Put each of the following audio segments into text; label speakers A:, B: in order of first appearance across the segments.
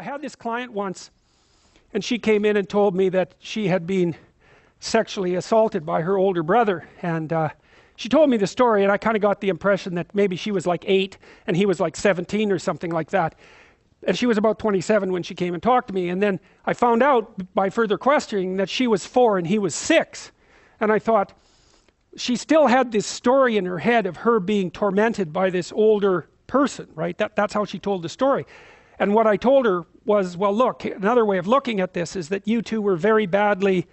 A: I had this client once, and she came in and told me that she had been sexually assaulted by her older brother. And she told me the story, and I kind of got the impression that maybe she was like 8 and he was like 17 or something like that. And she was about 27 when she came and talked to me. And then I found out by further questioning that she was 4 and he was 6. And I thought, she still had this story in her head of her being tormented by this older person, right? That's how she told the story. And what I told her was, well, look, another way of looking at this is that you two were very badly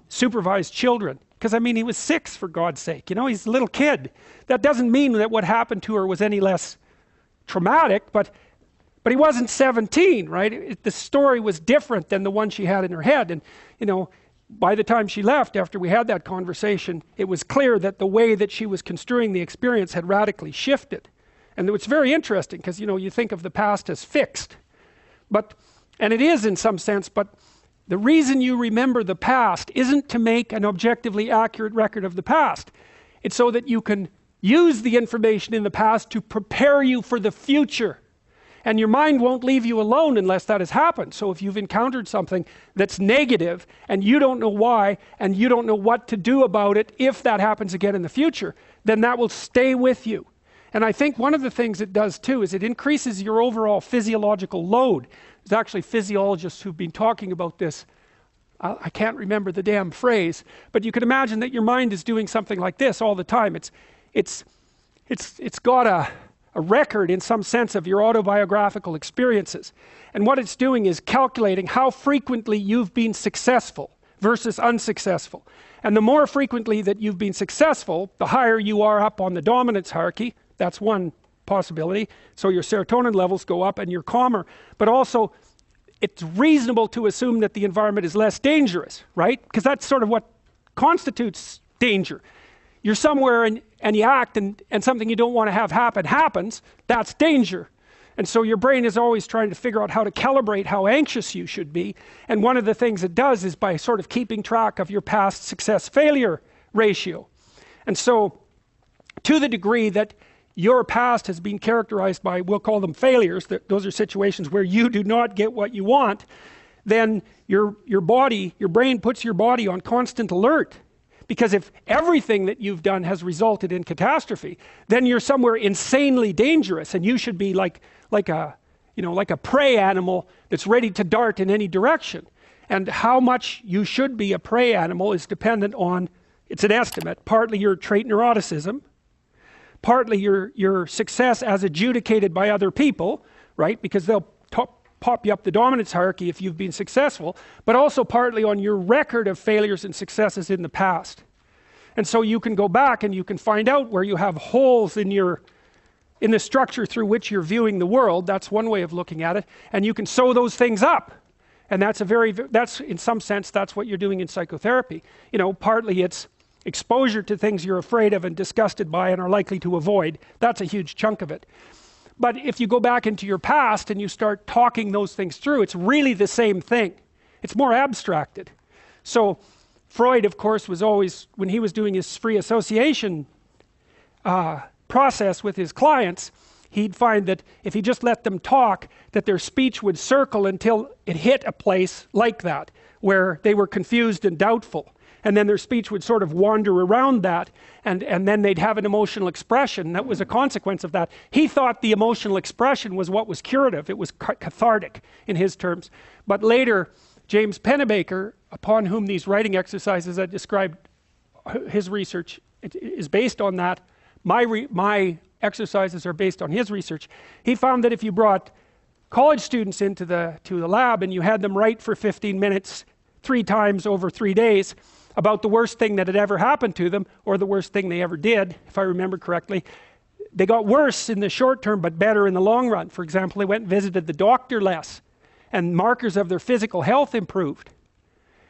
A: supervised children. Because, I mean, he was 6, for God's sake. You know, he's a little kid. That doesn't mean that what happened to her was any less traumatic, but he wasn't 17, right? The story was different than the one she had in her head. And, you know, by the time she left, after we had that conversation, it was clear that the way that she was construing the experience had radically shifted. And it's very interesting because, you know, you think of the past as fixed. And it is in some sense, but the reason you remember the past isn't to make an objectively accurate record of the past. It's so that you can use the information in the past to prepare you for the future. And your mind won't leave you alone unless that has happened. So if you've encountered something that's negative and you don't know why and you don't know what to do about it if that happens again in the future, then that will stay with you. And I think one of the things it does too is it increases your overall physiological load. There's actually physiologists who've been talking about this. I can't remember the damn phrase, but you can imagine that your mind is doing something like this all the time. It's got a record in some sense of your autobiographical experiences. And what it's doing is calculating how frequently you've been successful versus unsuccessful. And the more frequently that you've been successful, the higher you are up on the dominance hierarchy. That's one possibility. So your serotonin levels go up and you're calmer. But also, it's reasonable to assume that the environment is less dangerous, right? Because that's sort of what constitutes danger. You're somewhere and you act and something you don't want to have happen happens, that's danger. And so your brain is always trying to figure out how to calibrate how anxious you should be. And one of the things it does is by sort of keeping track of your past success-failure ratio. And so to the degree that your past has been characterized by, we'll call them failures, those are situations where you do not get what you want, then your brain puts your body on constant alert. Because if everything that you've done has resulted in catastrophe, then you're somewhere insanely dangerous, and you should be like a prey animal that's ready to dart in any direction. And how much you should be a prey animal is dependent on, it's an estimate, partly your trait neuroticism, partly your success as adjudicated by other people, right? Because they'll pop you up the dominance hierarchy if you've been successful, but also partly on your record of failures and successes in the past. And so you can go back and you can find out where you have holes in the structure through which you're viewing the world. That's one way of looking at it. And you can sew those things up. And that's in some sense, that's what you're doing in psychotherapy. You know, partly it's exposure to things you're afraid of and disgusted by and are likely to avoid. That's a huge chunk of it. But if you go back into your past and you start talking those things through, it's really the same thing. It's more abstracted. So Freud, of course, was always, when he was doing his free association process with his clients, he'd find that if he just let them talk, that their speech would circle until it hit a place like that, where they were confused and doubtful. And then their speech would sort of wander around that, and then they'd have an emotional expression that was a consequence of that. He thought the emotional expression was what was curative. It was cathartic in his terms. But later, James Pennebaker, upon whom these writing exercises I described, his research is based on that. My exercises are based on his research. He found that if you brought college students into the lab and you had them write for 15 minutes 3 times over 3 days, about the worst thing that had ever happened to them, or the worst thing they ever did, if I remember correctly, they got worse in the short term, but better in the long run. For example, they went and visited the doctor less, and markers of their physical health improved.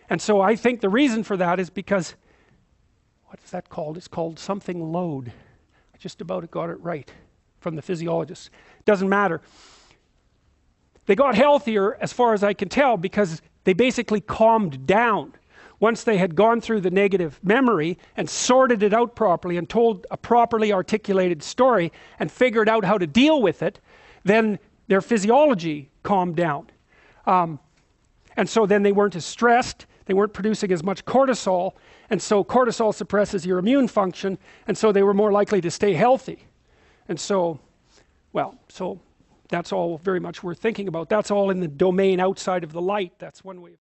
A: And so I think the reason for that is because, what is that called? It's called something load. I just about got it right from the physiologists. Doesn't matter. They got healthier, as far as I can tell, because they basically calmed down. Once they had gone through the negative memory and sorted it out properly and told a properly articulated story and figured out how to deal with it, then their physiology calmed down. And so then they weren't as stressed, they weren't producing as much cortisol, and so cortisol suppresses your immune function, and so they were more likely to stay healthy. And so, well, so that's all very much worth thinking about. That's all in the domain outside of the light. That's one way.